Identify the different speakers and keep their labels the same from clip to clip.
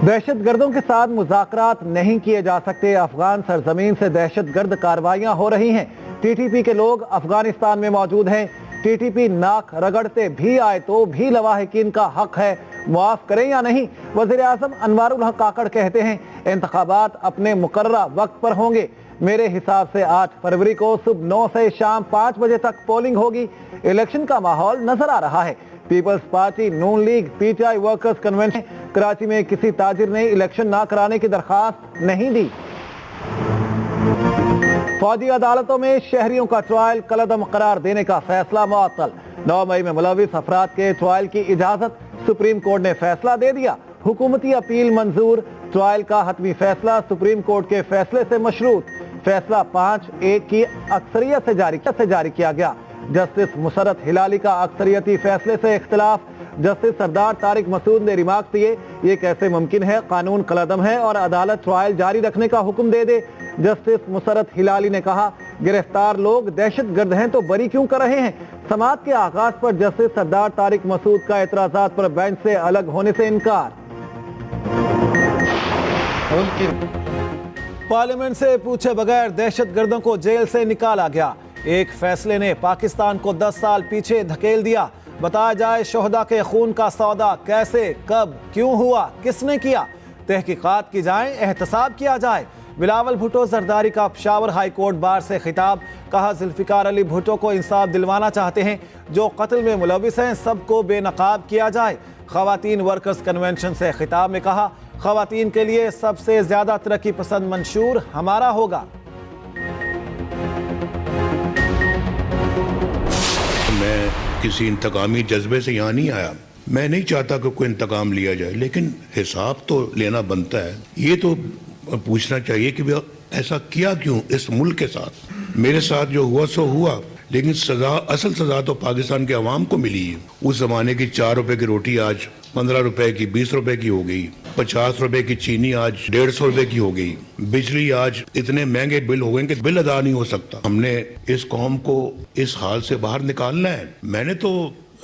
Speaker 1: दहशतगर्दों के साथ मुज़ाकरात नहीं किए जा सकते। अफगान सरजमीन से दहशतगर्द कार्रवाइयां हो रही हैं। टीटीपी के लोग अफगानिस्तान में मौजूद हैं। टीटीपी नाक रगड़ते भी आए तो भी लवाहिकीन का हक है, मुआफ करें या नहीं। वज़ीर आज़म अनवारुल हक काकड़ कहते हैं, इंतखाबात अपने मुकर्ररा वक्त पर होंगे। मेरे हिसाब से 8 फरवरी को सुबह 9 से शाम 5 बजे तक पोलिंग होगी। इलेक्शन का माहौल नजर आ रहा है। पीपल्स पार्टी, नून लीग, पीटीआई वर्कर्स कन्वेंशन कराची में किसी ताजिर ने इलेक्शन ना कराने की दरखास्त नहीं दी। फौजी अदालतों में शहरियों का ट्रायल कलअदम करार देने का फैसला मुअत्तल। 9 मई में मुलविस अफराद के ट्रायल की इजाजत सुप्रीम कोर्ट ने फैसला दे दिया। हुकूमती अपील मंजूर। ट्रायल का हतमी फैसला सुप्रीम कोर्ट के फैसले से मशरूत। फैसला 5-1 की अक्सरियत से जारी किया गया। जस्टिस मुसरत हिलाली का अक्सरियती फैसले से इख्तिलाफ। जस्टिस सरदार तारिक मसूद ने रिमार्क दिए, ये कैसे मुमकिन है, कानून कलअदम है और अदालत ट्रायल जारी रखने का हुक्म दे दे। जस्टिस मुसरत हिलाली ने कहा, गिरफ्तार लोग दहशतगर्द हैं तो बरी क्यों कर रहे हैं। समाअत के आगाज पर जस्टिस सरदार तारिक मसूद का एतराजात पर बेंच से अलग होने से इनकार। पार्लियामेंट से पूछे बगैर दहशतगर्दों को जेल से निकाला गया। एक फैसले ने पाकिस्तान को 10 साल पीछे धकेल दिया। बताया जाए शोहदा के खून का सौदा कैसे, कब, क्यों हुआ, किसने किया। तहकीकात की जाए, एहतसाब किया जाए। बिलावल भुट्टो जरदारी का पेशावर हाई कोर्ट बार से खिताब। कहा, जुल्फिकार अली भुट्टो को इंसाफ दिलवाना चाहते हैं। जो कत्ल में मुलविस हैं सबको बेनकाब किया जाए। खवातीन वर्कर्स कन्वेंशन से खिताब में कहा, खवातीन के लिए सबसे ज्यादा तरक्की पसंद मंशूर हमारा होगा।
Speaker 2: मैं किसी इंतकामी जज्बे से यहाँ नहीं आया। मैं नहीं चाहता कि कोई इंतकाम लिया जाए, लेकिन हिसाब तो लेना बनता है। ये तो पूछना चाहिए कि ऐसा किया क्यों इस मुल्क के साथ। मेरे साथ जो हुआ सो हुआ, लेकिन सजा, असल सजा तो पाकिस्तान के अवाम को मिली है। उस जमाने की 4 रुपए की रोटी आज 15 रुपए की, 20 रुपए की हो गई। 50 रुपए की चीनी आज 150 रुपए की हो गई। बिजली आज इतने महंगे बिल हो गए कि बिल अदा नहीं हो सकता। हमने इस कौम को इस हाल से बाहर निकालना है। मैंने तो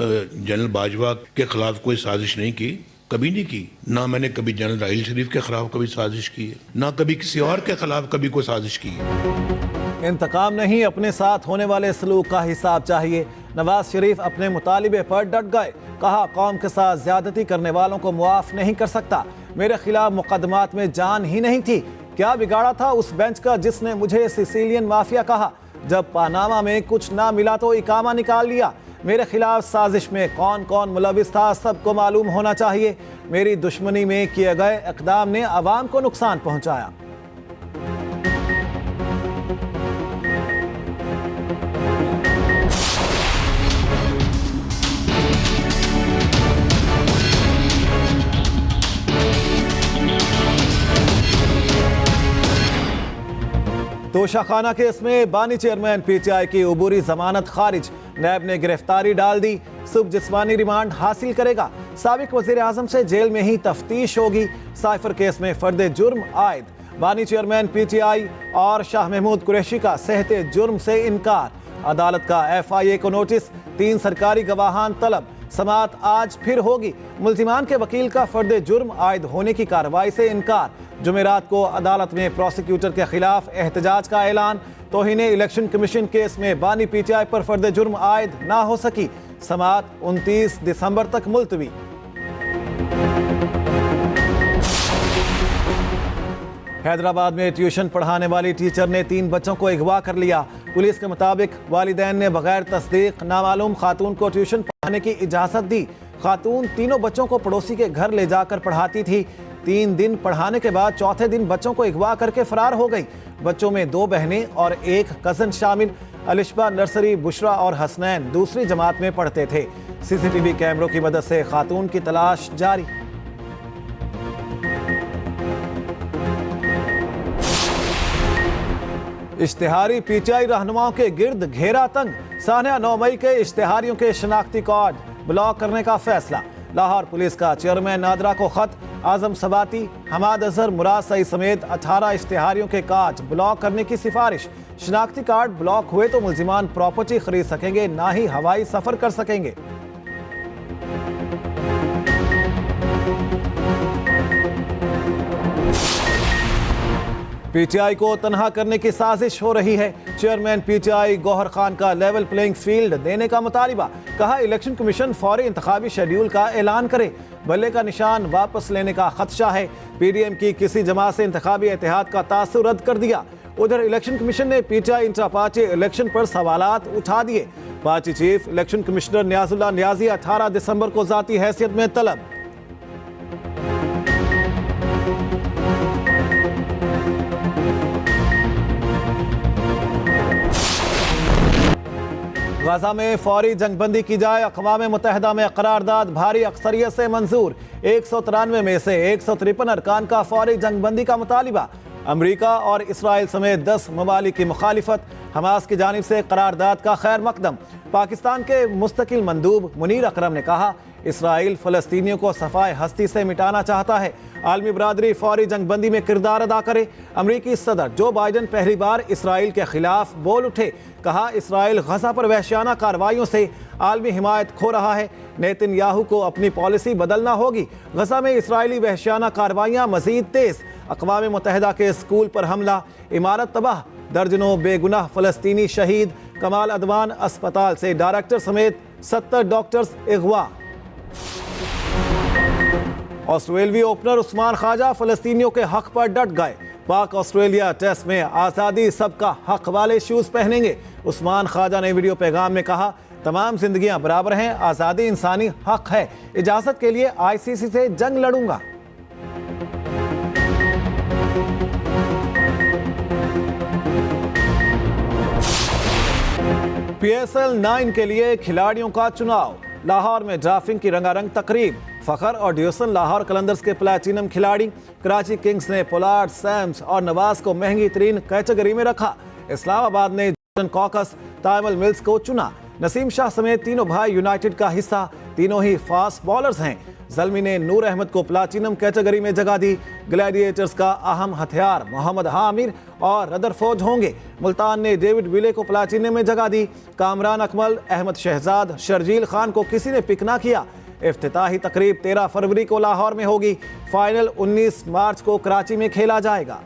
Speaker 2: जनरल बाजवा के खिलाफ कोई साजिश नहीं की, कभी नहीं की। ना मैंने कभी जनरल राहिल शरीफ के खिलाफ कभी साजिश की है, ना कभी किसी और के खिलाफ कभी कोई साजिश की है।
Speaker 1: इंतकाम नहीं, अपने साथ होने वाले सलूक का हिसाब चाहिए। नवाज शरीफ अपने मुतालिबे पर डट गए। कहा, कौम के साथ ज्यादती करने वालों को मुआफ नहीं कर सकता। मेरे खिलाफ मुकदमात में जान ही नहीं थी। क्या बिगाड़ा था उस बेंच का जिसने मुझे सिसिलियन माफिया कहा। जब पानामा में कुछ ना मिला तो इकामा निकाल लिया। मेरे खिलाफ साजिश में कौन कौन मुलविस था सबको मालूम होना चाहिए। मेरी दुश्मनी में किए गए इक़दाम ने अवाम को नुकसान पहुंचाया। तोशाखाना केस में बानी चेयरमैन पीटीआई की उबूरी जमानत खारिज। नैब ने गिरफ्तारी डाल दी। सुबह जिस्मानी रिमांड हासिल करेगा। साबिक वजीर आजम से जेल में ही तफ्तीश होगी। साइफर केस में फर्द जुर्म आयद। बानी चेयरमैन पीटीआई और शाह महमूद कुरैशी का सहते जुर्म से इनकार। अदालत का FIA को नोटिस। 3 सरकारी गवाहान तलब। समाअत आज फिर होगी। मुल्जिमान के वकील का फर्द जुर्म आयद होने की कार्रवाई से इनकार। जुमेरात को अदालत में प्रोसिक्यूटर के खिलाफ एहतजाज का ऐलान। तौहीन इलेक्शन कमीशन केस में बानी पीटीआई पर फर्द जुर्म आयद ना हो सकी। समाअत 29 दिसंबर तक मुलतवी। हैदराबाद में ट्यूशन पढ़ाने वाली टीचर ने 3 बच्चों को अगवा कर लिया। पुलिस के मुताबिक वालिदैन ने बगैर तस्दीक नामालूम खातून को ट्यूशन पढ़ाने की इजाजत दी। खातून तीनों बच्चों को पड़ोसी के घर ले जाकर पढ़ाती थी। 3 दिन पढ़ाने के बाद चौथे दिन बच्चों को अगवा करके फरार हो गई। बच्चों में 2 बहनें और 1 कजन शामिल। अलिशबा नर्सरी, बुशरा और हसनैन दूसरी जमात में पढ़ते थे। CCTV कैमरों की मदद से खातून की तलाश जारी। इश्तिहारी पीटीआई रहनुमाओं के गिर्द घेरा तंग। सानिया 9 मई के इश्तिहारियों के शनाख्ती कार्ड ब्लॉक करने का फैसला। लाहौर पुलिस का चेयरमैन नादरा को खत। आजम सबाती, हमाद अजहर, मुराद सईद समेत 18 इश्तिहारियों के कार्ड ब्लॉक करने की सिफारिश। शनाख्ती कार्ड ब्लॉक हुए तो मुल्जिमान प्रॉपर्टी खरीद सकेंगे, ना ही हवाई सफर कर सकेंगे। पीटीआई को तनहा करने की साजिश हो रही है। चेयरमैन पीटीआई गौहर खान का लेवल प्लेइंग फील्ड देने का मुतालिबा। कहा इलेक्शन कमीशन फौरी इंतखाबी शेड्यूल का ऐलान करे। बल्ले का निशान वापस लेने का खदशा है। पीडीएम की किसी जमात से इंतखाबी इत्तेहाद का तासुर रद्द कर दिया। उधर इलेक्शन कमीशन ने पीटीआई इंट्रा पार्टी इलेक्शन पर सवालात उठा दिए। Party chief election commissioner Niazullah Niazi 18 दिसंबर को जाती हैसियत में तलब। गाजा में फौरी जंगबंदी की जाए। अक़वाम मुत्तहिदा में करारदाद भारी अक्सरियत से मंजूर। 193 में से 153 अरकान का फौरी जंगबंदी का मुतालिबा। अमरीका और इसराइल समेत 10 ममालिक की मुखालिफत। हमास की जानिब से करारदाद का खैर मकदम। पाकिस्तान के मुस्तकिल मंदूब मुनीर अकरम ने कहा इसराइल फ़लस्तीनियों को सफ़ाए हस्ती से मिटाना चाहता है। आलमी बरादरी फौरी जंगबंदी में किरदार अदा करे। अमरीकी सदर जो बाइडन पहली बार इसराइल के खिलाफ बोल उठे। कहा इसराइल गजा पर वहशियाना कार्रवाइयों से आलमी हिमायत खो रहा है। नेतन्याहू को अपनी पॉलिसी बदलना होगी। गजा में इसराइली वहशियाना कार्रवाइयाँ मजीद तेज। अक़वाम मुत्तहिदा के स्कूल पर हमला, इमारत तबाह, दर्जनों बेगुनाह फ़लस्तीनी शहीद। कमाल अदवान अस्पताल से डायरेक्टर समेत 70 डॉक्टर्स अगवा। ऑस्ट्रेलियावी ओपनर उस्मान ख्वाजा फ़लस्तीनियों के हक पर डट गए। पाक ऑस्ट्रेलिया टेस्ट में आज़ादी सबका हक वाले शूज़ पहनेंगे। उस्मान ख्वाजा ने वीडियो पैगाम में कहा तमाम जिंदगियां बराबर हैं, आज़ादी इंसानी हक है। इजाज़त के लिए आईसीसी से जंग लड़ूंगा। PSL 9 के लिए खिलाड़ियों का चुनाव। लाहौर में ड्राफ्टिंग की रंगारंग तकरीब। फखर और ड्यूसन लाहौर कलंदर्स के प्लैटिनम खिलाड़ी। कराची किंग्स ने पोलार्ड, सैम्स और नवाज को महंगी तरीन कैटेगरी में रखा। इस्लामाबाद ने जॉर्डन कॉकस, ताइमल मिल्स को चुना। नसीम शाह समेत तीनों भाई यूनाइटेड का हिस्सा। तीनों ही फास्ट बॉलर्स हैं। जल्मी ने नूर अहमद को प्लैटिनम कैटेगरी में जगह दी। ग्लैडिएटर्स का अहम हथियार मोहम्मद हामिर और रदरफोर्ड होंगे। मुल्तान ने डेविड विले को प्लैटिनम में जगह दी। कामरान अकमल, अहमद शहजाद, शर्जील खान को किसी ने पिक ना किया। इफ्तिताही तकरीब 13 फरवरी को लाहौर में होगी। फाइनल 19 मार्च को कराची में खेला जाएगा।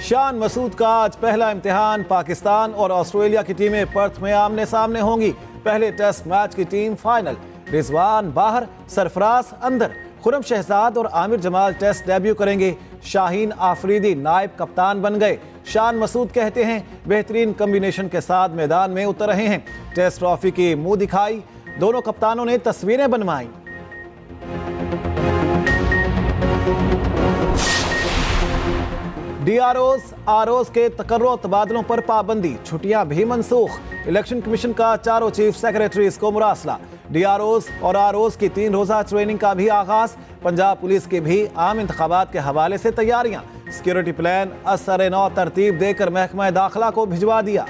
Speaker 1: शान मसूद का आज पहला इम्तिहान। पाकिस्तान और ऑस्ट्रेलिया की टीमें पर्थ में आमने सामने होंगी। पहले टेस्ट मैच की टीम फाइनल। रिजवान बाहर, सरफराज अंदर। खुरम शहजाद और आमिर जमाल टेस्ट डेब्यू करेंगे। शाहीन आफरीदी नायब कप्तान बन गए। शान मसूद कहते हैं बेहतरीन कॉम्बिनेशन के साथ मैदान में उतर रहे हैं। टेस्ट ट्रॉफी की मुंह दिखाई। दोनों कप्तानों ने तस्वीरें बनवाई। डीआरओज आरओज के तकर्रो तबादलों पर पाबंदी। छुट्टियां भी मनसूख। इलेक्शन कमीशन का चारों चीफ सेक्रेटरीज को मुरासला। डीआरओज और आरओज की 3 रोजा ट्रेनिंग का भी आगाज। पंजाब पुलिस की भी आम इंतखाबात के हवाले से तैयारियां। सिक्योरिटी प्लान असर-ए-नौ तरतीब देकर महकमा दाखिला को भिजवा दिया।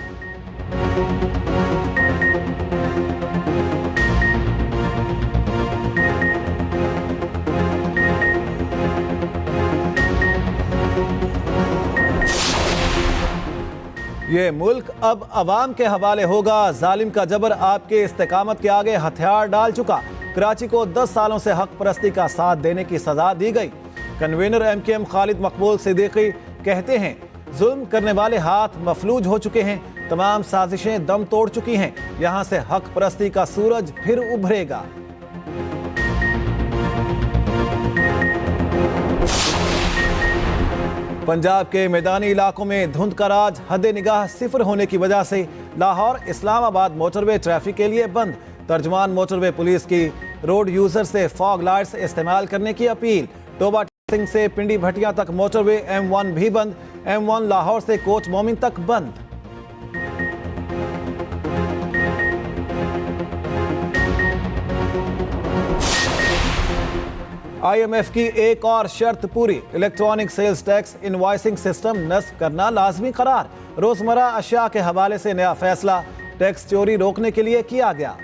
Speaker 1: ये मुल्क अब अवाम के हवाले होगा। जालिम का जबर आपके इस्तेकामत के आगे हथियार डाल चुका। कराची को 10 सालों से हक परस्ती का साथ देने की सजा दी गई। कन्वीनर MKM खालिद मकबूल सिद्दीकी कहते हैं जुल्म करने वाले हाथ मफलूज हो चुके हैं। तमाम साजिशें दम तोड़ चुकी हैं। यहाँ से हक परस्ती का सूरज फिर उभरेगा। पंजाब के मैदानी इलाकों में धुंध का राज। हद निगाह सिफर होने की वजह से लाहौर इस्लामाबाद मोटरवे ट्रैफिक के लिए बंद। तर्जमान मोटरवे पुलिस की रोड यूजर से फॉग लाइट्स इस्तेमाल करने की अपील। टोबा सिंह से पिंडी भटिया तक मोटरवे M1 भी बंद। M1 लाहौर से कोच मोमिन तक बंद। IMF की एक और शर्त पूरी। Electronic sales tax invoicing system नस्ब करना लाजमी करार। रोजमर्रा अशिया के हवाले से नया फैसला। टैक्स चोरी रोकने के लिए किया गया।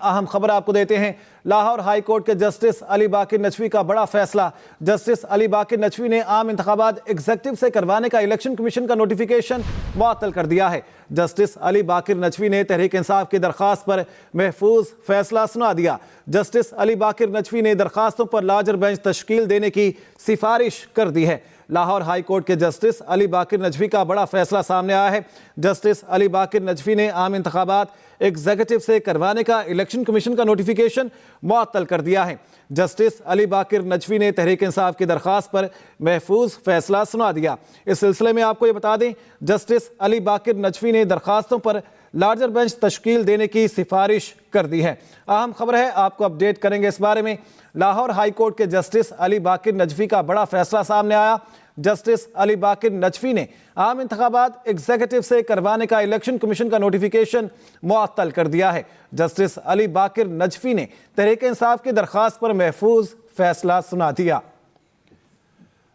Speaker 1: अहम खबर आपको देते हैं। लाहौर हाई कोर्ट के जस्टिस अली बाकिर नचवी का बड़ा फैसला। जस्टिस अली बाकिर नचवी ने आम इंतखाबात एग्जेक्टिव से करवाने का इलेक्शन कमीशन का नोटिफिकेशन मुअत्तल कर दिया है। जस्टिस अली बाकिर नचवी ने तहरीक इंसाफ की दरख्वास्त पर महफूज फैसला सुना दिया। जस्टिस अली बाकिर नचवी ने दरखास्तों पर लार्जर बेंच तश्कील देने की सिफारिश कर दी है। लाहौर हाई कोर्ट के जस्टिस अली बाकिर नचवी का बड़ा फैसला सामने आया है। जस्टिस अली बाकिर नचवी ने आम इंतखाबात एग्जीक्यूटिव से करवाने का इलेक्शन कमीशन का नोटिफिकेशन मुअत्तल कर दिया है। जस्टिस अली बाकिर नचवी ने तहरीक इंसाफ की दरख्वास्त पर महफूज फैसला सुना दिया। इस सिलसिले में आपको ये बता दें, जस्टिस अली बाकिर नचवी ने दरखास्तों पर लार्जर बेंच तश्कील देने की सिफारिश कर दी है। अहम खबर है, आपको अपडेट करेंगे इस बारे में। लाहौर हाई कोर्ट के जस्टिस अली बाकिर नचवी का बड़ा फैसला सामने आया। जस्टिस अली बाकिर नचवी ने आम इंतखाबात एग्जीक्यूटिव से करवाने का इलेक्शन कमीशन का नोटिफिकेशन मुअत्तल कर दिया है। जस्टिस अली बाकिर नचवी ने तहरीक इंसाफ की दरख्वास्त पर महफूज फैसला सुना दिया।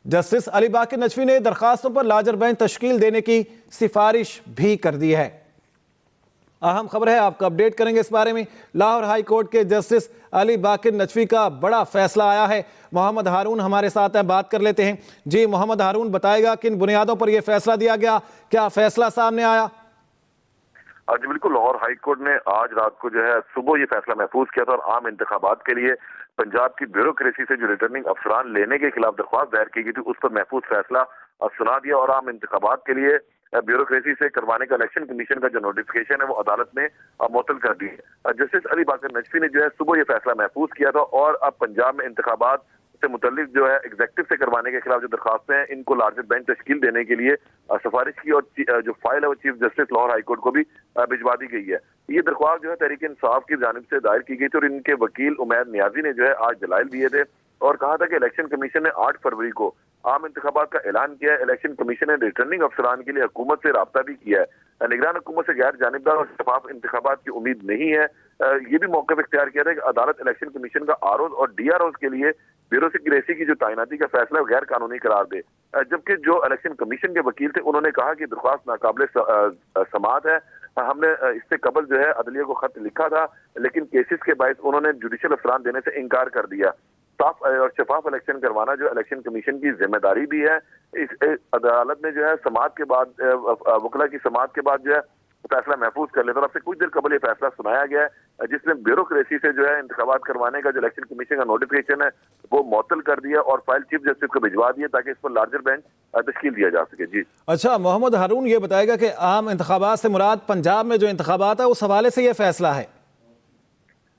Speaker 1: जस्टिस अली बाकिर नचवी ने दरखास्तों पर लार्जर बेंच तश्कील देने की सिफारिश भी कर दी है। अहम खबर है, आपको अपडेट करेंगे इस बारे में। लाहौर हाई कोर्ट के जस्टिस अली बाकिर नचवी का बड़ा फैसला आया है। मोहम्मद हारून हमारे साथ हैं, बात कर लेते हैं। जी मोहम्मद हारून, बताएगा किन बुनियादों पर यह फैसला दिया गया, क्या फैसला सामने आया?
Speaker 3: जी बिल्कुल, लाहौर हाई कोर्ट ने आज रात को जो है सुबह ये फैसला महफूज किया था और आम इंतखाबात के लिए पंजाब की ब्यूरोक्रेसी से जो रिटर्निंग अफसरान लेने के खिलाफ दरख्वास्त दायर की गई थी उस पर महफूज फैसला सुना दिया और आम इंतखाबात के लिए ब्यूरोक्रेसी से करवाने का इलेक्शन कमीशन का जो नोटिफिकेशन है वो अदालत ने मुअत्तल कर दी है। जस्टिस अली बाकिर नचवी ने जो है सुबह ये फैसला महफूज किया था और अब पंजाब में इंतखाबात से मुतल्लिक जो है एग्जेक्टिव से करवाने के खिलाफ जो दरखास्तें हैं इनको लार्जर बेंच तश्कील देने के लिए सिफारिश की और जो फाइल है वो chief justice Lahore high court को भी भिजवा दी गई है। ये दरख्वास्त जो है तहरीक इंसाफ की जानिब से दायर की गई थी और इनके वकील उमैर नियाजी ने जो है आज दलाइल दिए थे और कहा था कि इलेक्शन कमीशन ने 8 फरवरी को आम इंतखाबात का ऐलान किया है। इलेक्शन कमीशन ने रिटर्निंग अफसरान के लिए हुकूमत से राब्ता भी किया है। निगरान हुकूमत से गैर जानिबदार और शफाफ इंतखाबात की उम्मीद नहीं है। ये भी मौके इख्तियार किया था कि अदालत इलेक्शन कमीशन का आरओज और डीआरओज के लिए ब्यूरोक्रेसी की जो तैनाती का फैसला गैर कानूनी करार दे। जबकि जो इलेक्शन कमीशन के वकील थे उन्होंने कहा कि दरख्वास्त नाकाबिल समाअत है। हमने इससे कबल जो है अदलिया को खत लिखा था लेकिन केसेस के बायस उन्होंने जुडिशियल अफसरान देने से इनकार कर दिया। साफ और शफाफ इलेक्शन करवाना जो इलेक्शन कमीशन की जिम्मेदारी भी है। इस अदालत ने जो है समाअत के बाद वकला की समाअत के बाद जो है फैसला महफूज कर लेता और अब से कुछ देर कबल ये फैसला सुनाया गया है जिसमें ब्यूरोक्रेसी से जो है इंतखाबात करवाने का जो इलेक्शन कमीशन का नोटिफिकेशन है वो मुअत्तल कर दिया और फाइल चीफ जस्टिस को भिजवा दिया ताकि इस पर लार्जर बेंच तश्कील दिया जा सके। जी
Speaker 1: अच्छा मोहम्मद हारून, ये बताएगा कि आम इंतखाबात से मुराद पंजाब में जो इंतखाबात है उस हवाले से ये फैसला है?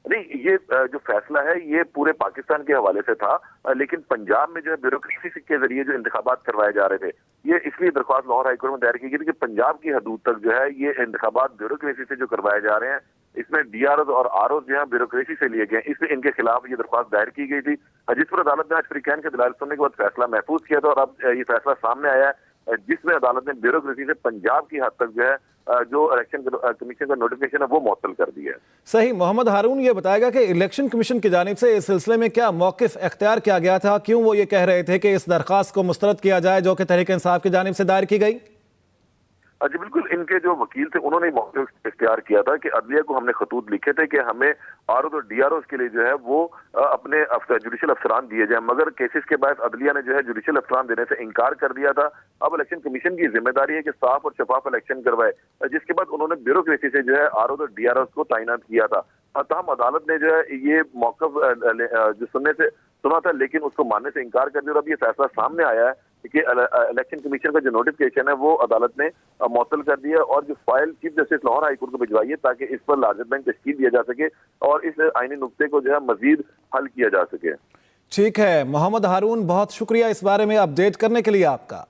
Speaker 3: नहीं, ये जो फैसला है ये पूरे पाकिस्तान के हवाले से था लेकिन पंजाब में जो है ब्यूरोक्रेसी के जरिए जो इंतखाबात करवाए जा रहे थे ये इसलिए दरख्वास्त लाहौर हाईकोर्ट में दायर की गई थी कि पंजाब की हदूद तक जो है ये इंतखाबात ब्यूरोक्रेसी से जो करवाए जा रहे हैं इसमें डीआरओ और आरओ जो है ब्यूरोक्रेसी से लिए गए, इसलिए इनके खिलाफ ये दरख्वास्त दायर की गई थी जिस पर अदालत ने आज फ्रीकैन के दलाल सुनने के बाद फैसला महफूज किया था और अब ये फैसला सामने आया है जिसमें अदालत ने ब्यूरोक्रेसी से पंजाब की हद तक जो है जो इलेक्शन कमीशन का नोटिफिकेशन है वो मुअत्तल कर दिया है।
Speaker 1: सही। मोहम्मद हारून, ये बताएगा कि इलेक्शन कमीशन की जानिब से इस सिलसिले में क्या मौकिफ इख्तियार किया गया था, क्यों वो ये कह रहे थे कि इस दरखास्त को मुस्तरद किया जाए जो कि तहरीक इंसाफ की जानिब से दायर की गई?
Speaker 3: जी बिल्कुल, इनके जो वकील थे उन्होंने मौक़िफ़ इख्तियार किया था कि अदलिया को हमने खतूत लिखे थे कि हमें आरओ और डीआरओ के लिए जो है वो अपने जुडिशियल अफसरान दिए जाए, मगर केसेस के बाद अदलिया ने जो है जुडिशियल अफसरान देने से इनकार कर दिया था। अब इलेक्शन कमीशन की जिम्मेदारी है कि साफ और शफाफ इलेक्शन करवाए, जिसके बाद उन्होंने ब्यूरोक्रेसी से जो है आरओ और डीआरओ को तैनात किया था। तमाम अदालत ने जो है ये मौक़िफ़ जो सुना था लेकिन उसको मानने से इनकार कर दिया और अब ये फैसला सामने आया है कि इलेक्शन कमीशन का जो नोटिफिकेशन है वो अदालत ने मुअत्तल कर दिया और जो file chief justice Lahore high court को भिजवाई है ताकि इस पर लार्जर बेंच तश्कील दिया जा सके और इस आईनी नुक्ते को जो है मजीद हल किया जा सके।
Speaker 1: ठीक है मोहम्मद हारून, बहुत शुक्रिया इस बारे में अपडेट करने के लिए आपका।